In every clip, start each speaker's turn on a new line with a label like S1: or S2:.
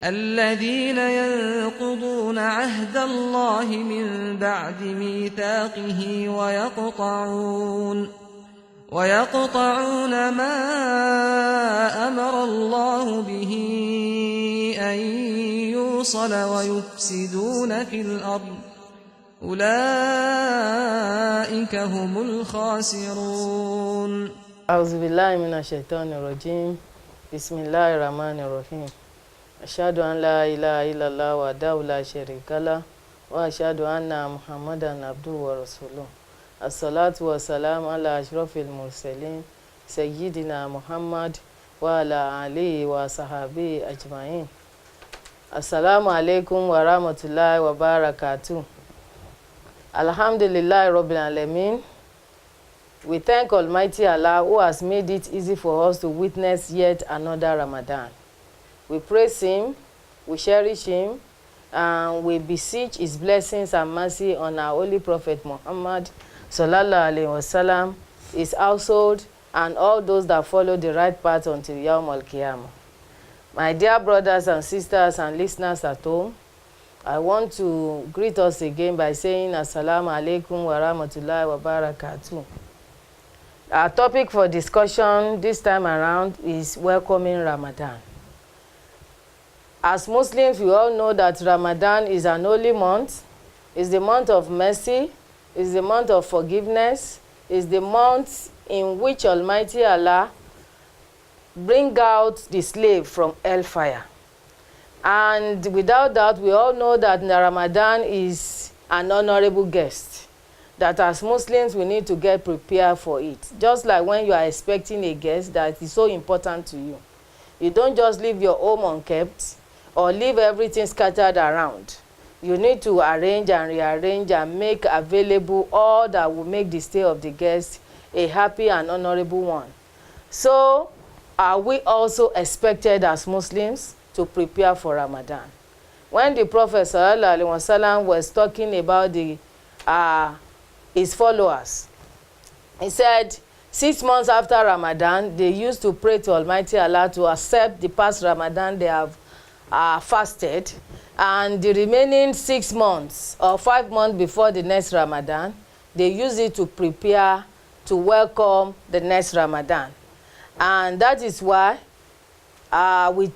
S1: الذين ينقضون عهد الله من بعد ميثاقه ويقطعون ما أمر الله به أن يوصل ويفسدون في الأرض أولئك هم الخاسرون.
S2: أعوذ بالله من الشيطان الرجيم. بسم الله الرحمن الرحيم. أشهد أن لا إله إلا الله وحده لا شريك له وأشهد أن محمدا عبده ورسوله. الصلاة والسلام على أشرف المرسلين سيدنا محمد وعلى آله وصحبه أجمعين. السلام عليكم ورحمة الله وبركاته. Alhamdulillah Rabbil Alamin. We thank Almighty Allah who has made it easy for us to witness yet another Ramadan. We praise Him, we cherish Him, and we beseech His blessings and mercy on our Holy Prophet Muhammad Sallallahu Alaihi Wasallam, his household, and all those that follow the right path until Yawm al-Qiyamah. My dear brothers and sisters and listeners at home, I want to greet us again by saying Assalamu alaikum wa rahmatullahi wa barakatuh. Our topic for discussion this time around is welcoming Ramadan. As Muslims, we all know that Ramadan is an holy month, is the month of mercy, is the month of forgiveness, is the month in which Almighty Allah bring out the slave from hellfire. And without doubt, we all know that Ramadan is an honorable guest, that as Muslims, we need to get prepared for it. Just like when you are expecting a guest that is so important to you. You don't just leave your home unkept or leave everything scattered around. You need to arrange and rearrange and make available all that will make the stay of the guest a happy and honorable one. So, are we also expected as Muslims to prepare for Ramadan? When the Prophet ﷺ was talking about his followers, he said 6 months after Ramadan, they used to pray to Almighty Allah to accept the past Ramadan they have fasted, and the remaining 6 months or 5 months before the next Ramadan, they use it to prepare to welcome the next Ramadan. And that is why we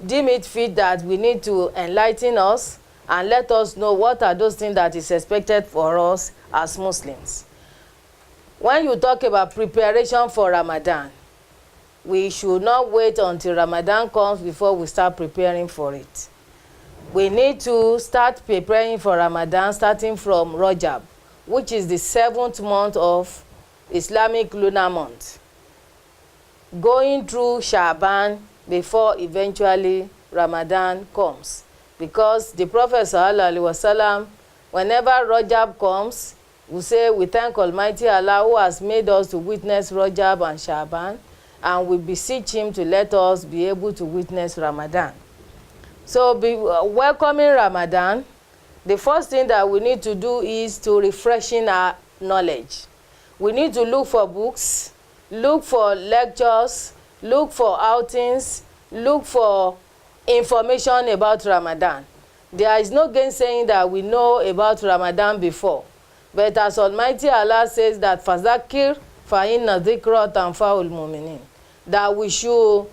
S2: deem it fit that we need to enlighten us and let us know what are those things that is expected for us as Muslims. When you talk about preparation for Ramadan, we should not wait until Ramadan comes before we start preparing for it. We need to start preparing for Ramadan starting from Rajab, which is the 7th month of Islamic lunar month, going through Shaban before eventually Ramadan comes. Because the Prophet ﷺ, whenever Rajab comes, we say we thank Almighty Allah who has made us to witness Rajab and Shaban, and we beseech Him to let us be able to witness Ramadan. So welcoming Ramadan, the first thing that we need to do is to refreshing our knowledge. We need to look for books, look for lectures, look for outings, look for information about Ramadan. There is no gainsaying that we know about Ramadan before. But as Almighty Allah says that Fazakir fa'inna dhikra tanfa'ul mu'minin, that we should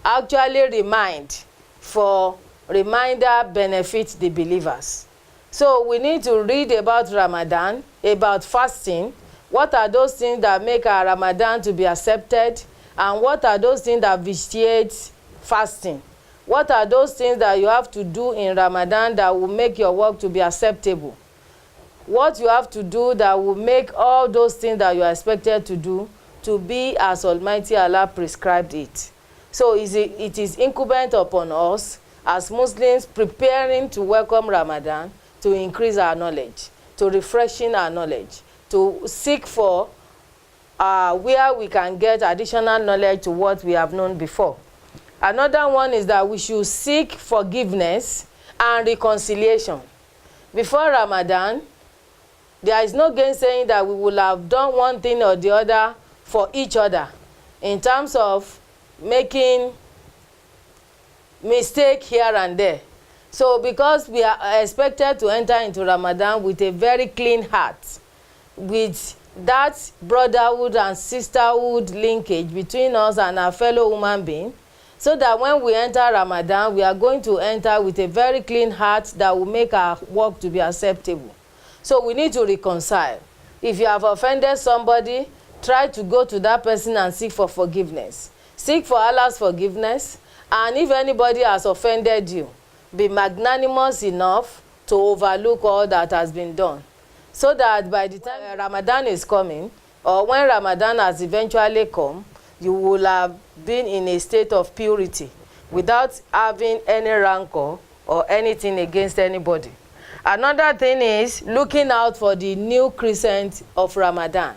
S2: actually remind, for reminder benefits the believers. So we need to read about Ramadan, about fasting. What are those things that make our Ramadan to be accepted? And what are those things that vitiate fasting? What are those things that you have to do in Ramadan that will make your work to be acceptable? What you have to do that will make all those things that you are expected to do to be as Almighty Allah prescribed it. So it is incumbent upon us as Muslims preparing to welcome Ramadan to increase our knowledge, to refreshing our knowledge, to seek for where we can get additional knowledge to what we have known before. Another one is that we should seek forgiveness and reconciliation. Before Ramadan, there is no gainsaying that we will have done one thing or the other for each other in terms of making mistake here and there. So because we are expected to enter into Ramadan with a very clean heart, with that brotherhood and sisterhood linkage between us and our fellow human being, so that when we enter Ramadan, we are going to enter with a very clean heart that will make our work to be acceptable. So we need to reconcile. If you have offended somebody, try to go to that person and seek for forgiveness. Seek for Allah's forgiveness, and if anybody has offended you, be magnanimous enough to overlook all that has been done, so that by the time Ramadan is coming, or when Ramadan has eventually come, you will have been in a state of purity without having any rancor or anything against anybody. Another thing is looking out for the new crescent of Ramadan.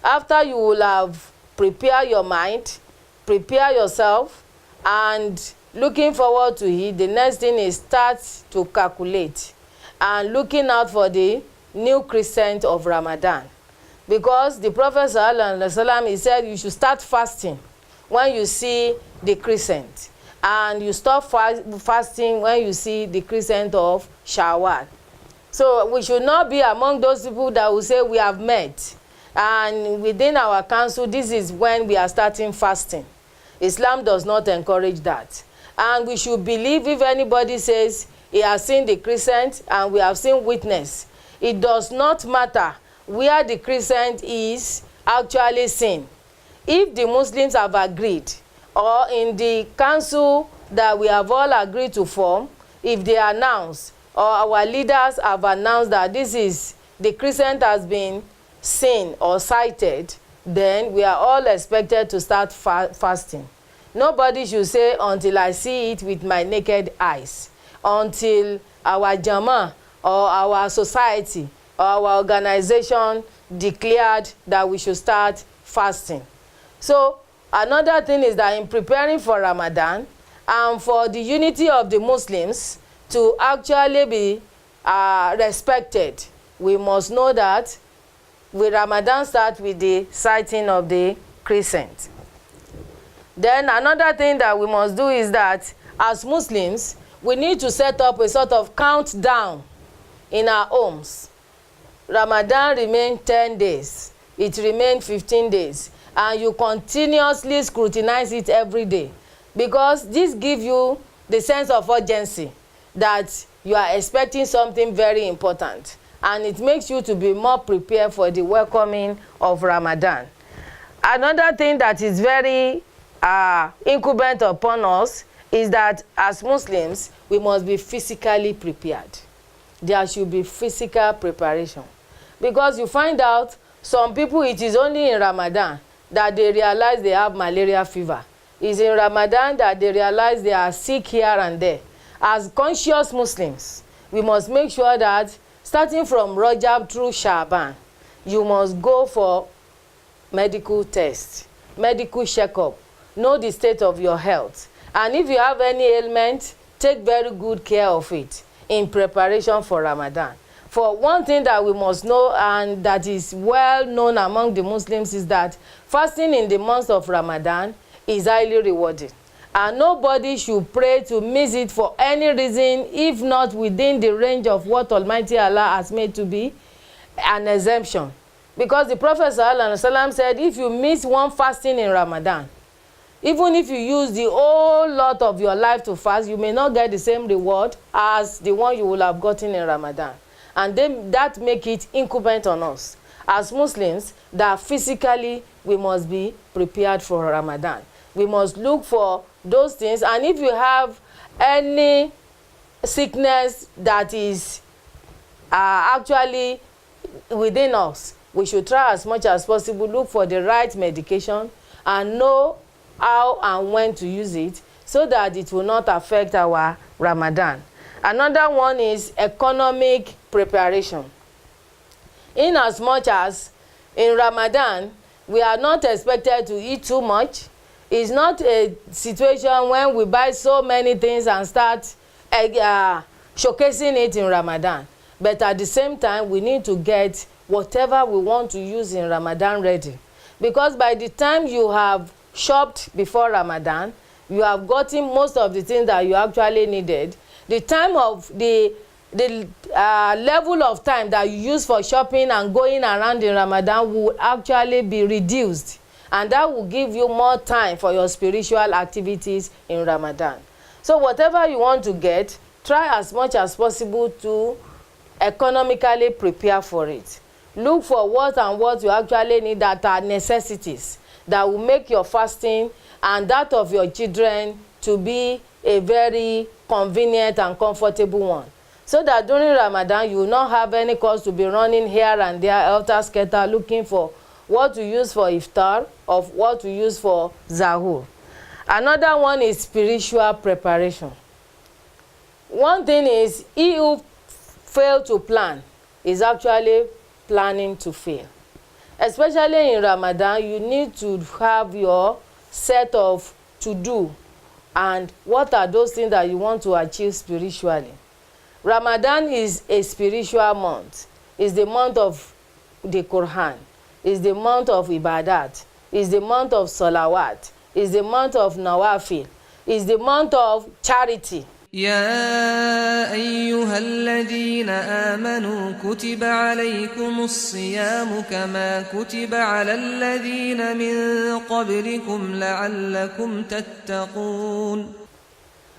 S2: After you will have prepared your mind, prepare yourself, and looking forward to it, the next thing is start to calculate and looking out for the new crescent of Ramadan. Because the Prophet ﷺ, he said you should start fasting when you see the crescent, and you stop fasting when you see the crescent of Shawwal. So we should not be among those people that will say we have met, and within our council this is when we are starting fasting. Islam does not encourage that. And we should believe if anybody says he has seen the crescent and we have seen witness. It does not matter where the crescent is actually seen. If the Muslims have agreed, or in the council that we have all agreed to form, if they announce, or our leaders have announced that this is the crescent has been seen or sighted, then we are all expected to start fasting. Nobody should say until I see it with my naked eyes, until our Jama or our society or our organization declared that we should start fasting. So another thing is that in preparing for Ramadan and for the unity of the Muslims to actually be respected, we must know that Ramadan starts with the sighting of the crescent. Then another thing that we must do is that as Muslims, we need to set up a sort of countdown in our homes. Ramadan remains 10 days. It remains 15 days. And you continuously scrutinize it every day, because this gives you the sense of urgency that you are expecting something very important, and it makes you to be more prepared for the welcoming of Ramadan. Another thing that is very incumbent upon us is that as Muslims, we must be physically prepared. There should be physical preparation, because you find out some people, it is only in Ramadan that they realize they have malaria fever. It's in Ramadan that they realize they are sick here and there. As conscious Muslims, we must make sure that starting from Rajab through Shaban, you must go for medical tests, medical checkup, know the state of your health, and if you have any ailment, take very good care of it in preparation for Ramadan. For one thing that we must know, and that is well known among the Muslims, is that fasting in the month of Ramadan is highly rewarding, and nobody should pray to miss it for any reason, if not within the range of what Almighty Allah has made to be an exemption. Because the Prophet ﷺ said, if you miss one fasting in Ramadan, even if you use the whole lot of your life to fast, you may not get the same reward as the one you will have gotten in Ramadan. And then that make it incumbent on us as Muslims that physically we must be prepared for Ramadan. We must look for those things, and if you have any sickness that is actually within us, we should try as much as possible, look for the right medication and know how and when to use it, so that it will not affect our Ramadan. Another one is economic preparation. In as much as in Ramadan, we are not expected to eat too much. It's not a situation when we buy so many things and start showcasing it in Ramadan. But at the same time, we need to get whatever we want to use in Ramadan ready. Because by the time you have shopped before Ramadan, you have gotten most of the things that you actually needed. The time of the level of time that you use for shopping and going around in Ramadan will actually be reduced, and that will give you more time for your spiritual activities in Ramadan. So whatever you want to get, try as much as possible to economically prepare for it. Look for what you actually need that are necessities that will make your fasting and that of your children to be a very convenient and comfortable one, so that during Ramadan you will not have any cause to be running here and there, helter-skelter, looking for what to use for iftar or what to use for zahur. Another one is spiritual preparation. One thing is, he who fail to plan is actually planning to fail. Especially in Ramadan, you need to have your set of to-do and what are those things that you want to achieve spiritually. Ramadan is a spiritual month. It's the month of the Quran. It's the month of Ibadat. It's the month of Salawat. It's the month of Nawafil. It's the month of charity.
S1: يا أيها الذين آمنوا كتب عليكم الصيام كما كتب على الذين من قبلكم لعلكم تتقون.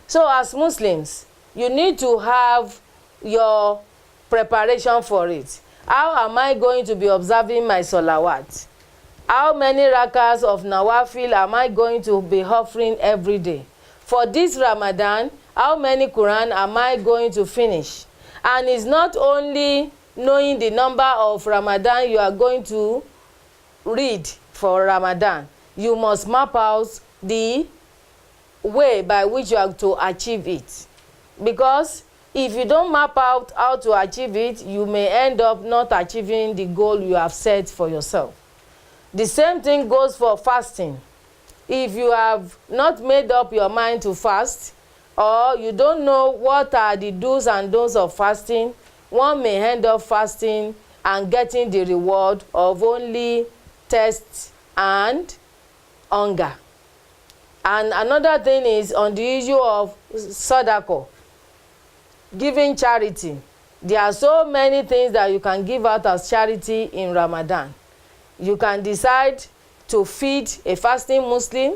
S2: So as Muslims, you need to have your preparation for it. How am I going to be observing my salawat? How many rakas of nawafil am I going to be offering every day? For this Ramadan, how many Quran am I going to finish? And it's not only knowing the number of Ramadan you are going to read for Ramadan. You must map out the way by which you are to achieve it. Because if you don't map out how to achieve it, you may end up not achieving the goal you have set for yourself. The same thing goes for fasting. If you have not made up your mind to fast, or you don't know what are the do's and don'ts of fasting, one may end up fasting and getting the reward of only thirst and hunger. And another thing is on the issue of sadaqah, giving charity. There are so many things that you can give out as charity in Ramadan. You can decide to feed a fasting Muslim.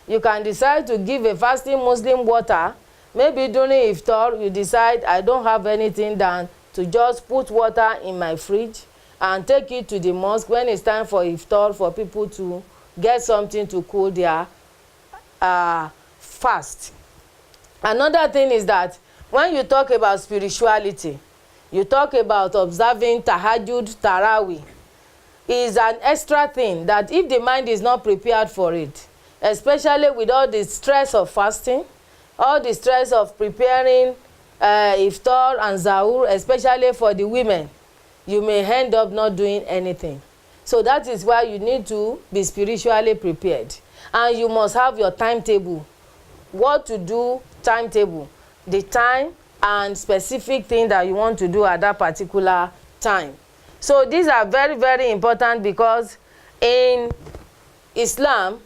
S2: You can decide to give a fasting Muslim water. Maybe during iftar, you decide, I don't have anything than to just put water in my fridge and take it to the mosque when it's time for iftar, for people to get something to cool their fast. Another thing is that when you talk about spirituality, you talk about observing tahajjud, tarawih. Is an extra thing that if the mind is not prepared for it, especially with all the stress of fasting, all the stress of preparing iftar and zahur, especially for the women, you may end up not doing anything. So that is why you need to be spiritually prepared, and you must have your timetable. What to do, timetable, the time and specific thing that you want to do at that particular time. So these are very, very important, because in Islam,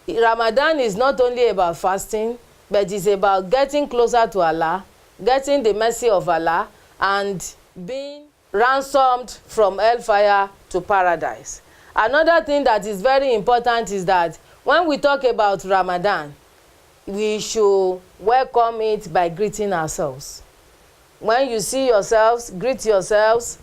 S2: Ramadan is not only about fasting, but it's about getting closer to Allah, getting the mercy of Allah, and being ransomed from hellfire to paradise. Another thing that is very important is that when we talk about Ramadan, we should welcome it by greeting ourselves. When you see yourselves, greet yourselves.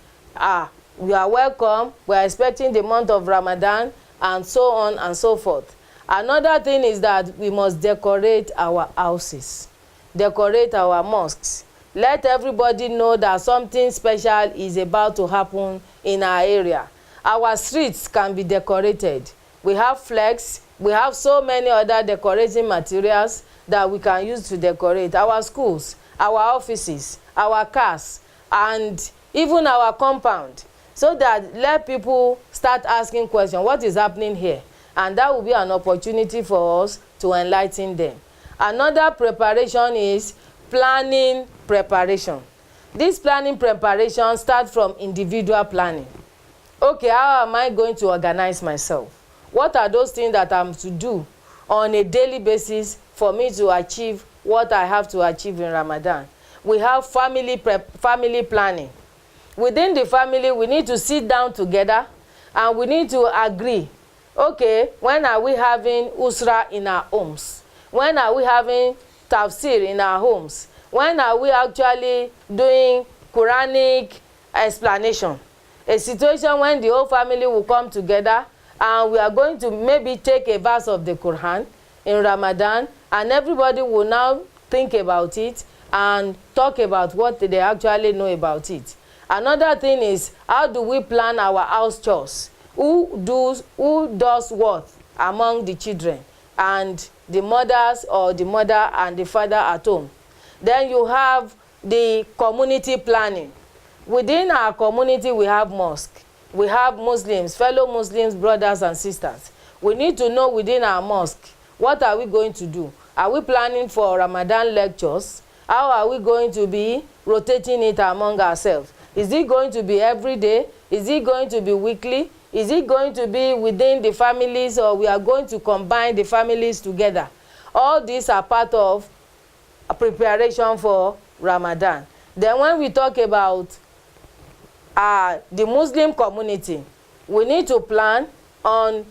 S2: We are welcome, we are expecting the month of Ramadan, and so on and so forth. Another thing is that we must decorate our houses, decorate our mosques. Let everybody know that something special is about to happen in our area. Our streets can be decorated. We have flags, we have so many other decorating materials that we can use to decorate our schools, our offices, our cars, and even our compound, so that let people start asking questions, what is happening here? And that will be an opportunity for us to enlighten them. Another preparation is planning preparation. This planning preparation starts from individual planning. Okay, how am I going to organize myself? What are those things that I'm to do on a daily basis for me to achieve what I have to achieve in Ramadan. We have family planning. Within the family, we need to sit down together and we need to agree, okay, when are we having usra in our homes? When are we having tafsir in our homes? When are we actually doing Quranic explanation? A situation when the whole family will come together and we are going to maybe take a verse of the Quran in Ramadan, and everybody will now think about it and talk about what they actually know about it. Another thing is, how do we plan our house chores? Who does what among the children and the mothers, or the mother and the father at home? Then you have the community planning. Within our community, we have mosque. We have Muslims, fellow Muslims, brothers and sisters. We need to know within our mosque, what are we going to do? Are we planning for Ramadan lectures? How are we going to be rotating it among ourselves? Is it going to be every day? Is it going to be weekly? Is it going to be within the families, or we are going to combine the families together? All these are part of a preparation for Ramadan. Then when we talk about the Muslim community, we need to plan on,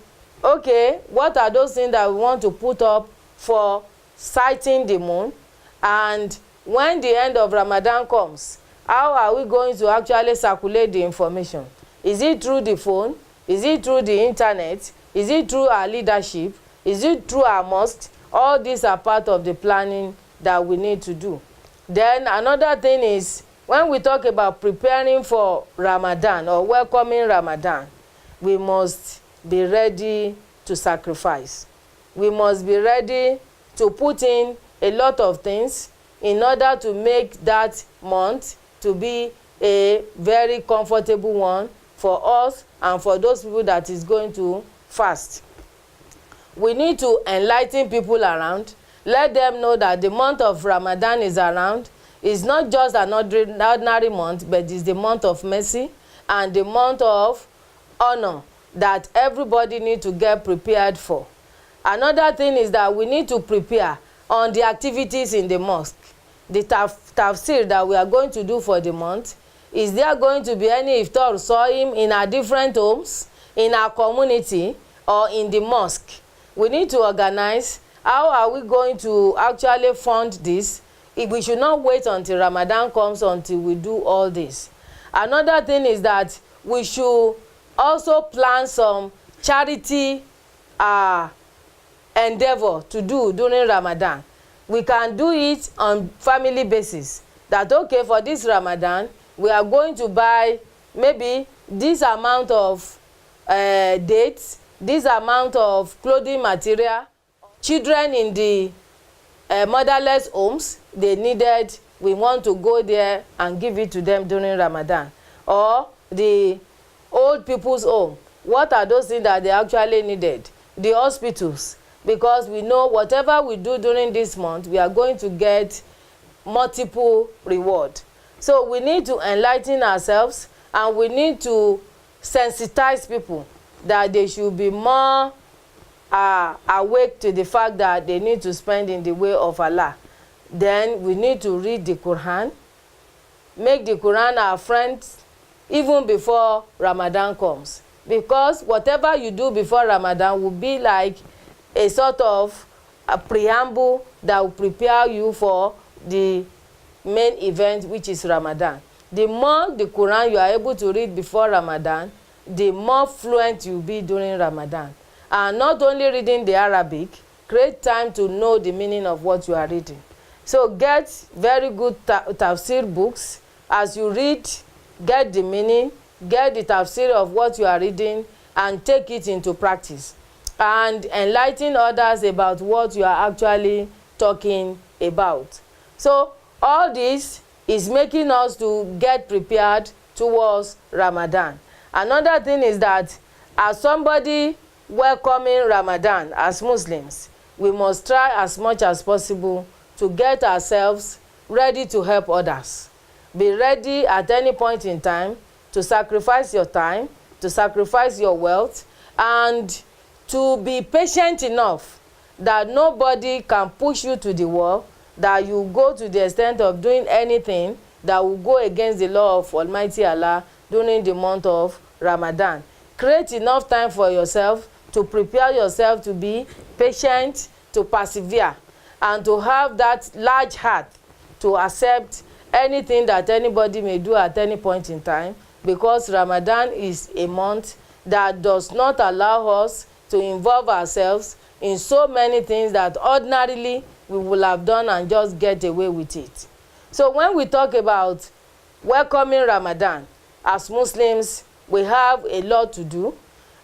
S2: okay, what are those things that we want to put up for sighting the moon? And when the end of Ramadan comes, how are we going to actually circulate the information? Is it through the phone? Is it through the internet? Is it through our leadership? Is it through our mosque? All these are part of the planning that we need to do. Then another thing is, when we talk about preparing for Ramadan or welcoming Ramadan, we must be ready to sacrifice. We must be ready to put in a lot of things in order to make that month to be a very comfortable one for us and for those people that is going to fast. We need to enlighten people around, let them know that the month of Ramadan is around. It's not just an ordinary month, but it's the month of mercy and the month of honor that everybody needs to get prepared for. Another thing is that we need to prepare on the activities in the mosque. The tafsir that we are going to do for the month, is there going to be any iftar sawim in our different homes, in our community, or in the mosque? We need to organize. How are we going to actually fund this? We should not wait until Ramadan comes until we do all this. Another thing is that we should also plan some charity endeavor to do during Ramadan. We can do it on family basis. That, okay, for this Ramadan, we are going to buy maybe this amount of dates, this amount of clothing material. Children in the motherless homes, they needed, we want to go there and give it to them during Ramadan. Or the old people's home, what are those things that they actually needed? The hospitals, because we know whatever we do during this month, we are going to get multiple reward. So we need to enlighten ourselves, and we need to sensitize people that they should be more awake to the fact that they need to spend in the way of Allah. Then we need to read the Quran, make the Quran our friend even before Ramadan comes. Because whatever you do before Ramadan will be like a sort of a preamble that will prepare you for the main event, which is Ramadan. The more the Quran you are able to read before Ramadan, the more fluent you'll be during Ramadan. And not only reading the Arabic, create time to know the meaning of what you are reading. So get very good tafsir books. As you read, get the meaning, get the tafsir of what you are reading, and take it into practice. And enlighten others about what you are actually talking about. So all this is making us to get prepared towards Ramadan. Another thing is that as somebody welcoming Ramadan as Muslims, we must try as much as possible to get ourselves ready to help others. Be ready at any point in time to sacrifice your time, to sacrifice your wealth, and to be patient enough that nobody can push you to the wall, that you go to the extent of doing anything that will go against the law of Almighty Allah during the month of Ramadan. Create enough time for yourself to prepare yourself to be patient, to persevere, and to have that large heart to accept anything that anybody may do at any point in time, because Ramadan is a month that does not allow us to involve ourselves in so many things that ordinarily we will have done and just get away with it. So when we talk about welcoming Ramadan, as Muslims, we have a lot to do,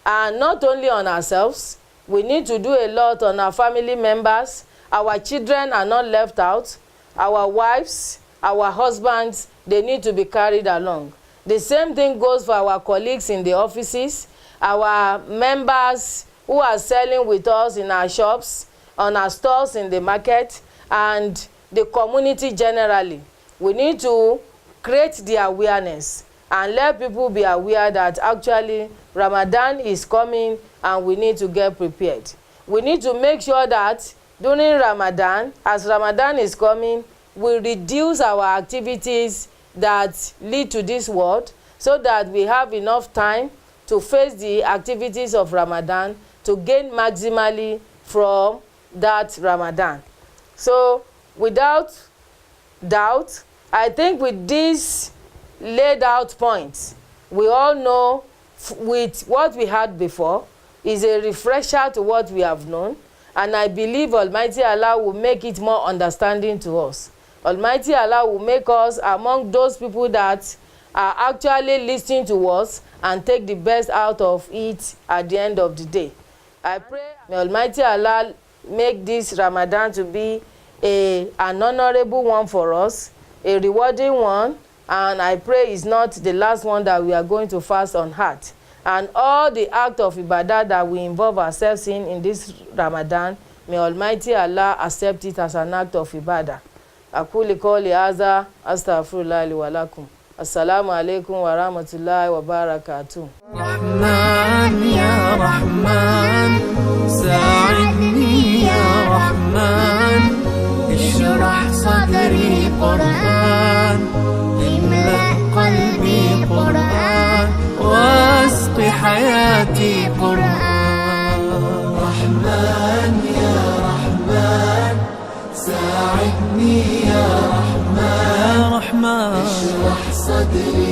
S2: and not only on ourselves, we need to do a lot on our family members. Our children are not left out. Our wives, our husbands, they need to be carried along. The same thing goes for our colleagues in the offices, our members who are selling with us in our shops, on our stores in the market, and the community generally. We need to create the awareness and let people be aware that actually Ramadan is coming and we need to get prepared. We need to make sure that during Ramadan, as Ramadan is coming, we reduce our activities that lead to this world, so that we have enough time to face the activities of Ramadan to gain maximally from that Ramadan. So without doubt, I think with these laid out points, we all know with what we had before is a refresher to what we have known, and I believe Almighty Allah will make it more understanding to us. Almighty Allah will make us among those people that are actually listening to us and take the best out of it at the end of the day. I pray may Almighty Allah make this Ramadan to be an honorable one for us, a rewarding one, and I pray it's not the last one that we are going to fast on heart. And all the act of ibadah that we involve ourselves in this Ramadan, may Almighty Allah accept it as an act of ibadah. Aquli qawli hadha astaghfirullah li wa lakum. Assalamu alaikum wa rahmatullahi wa barakatuh.
S1: Rahman ya Rahman, sa'idni ya Rahman, ishrah sadri Qur'an, imla qalbi Qur'an, wasqi hayati Qur'an. Rahman ya Rahman, ساعدني يا رحمن اشرح صدري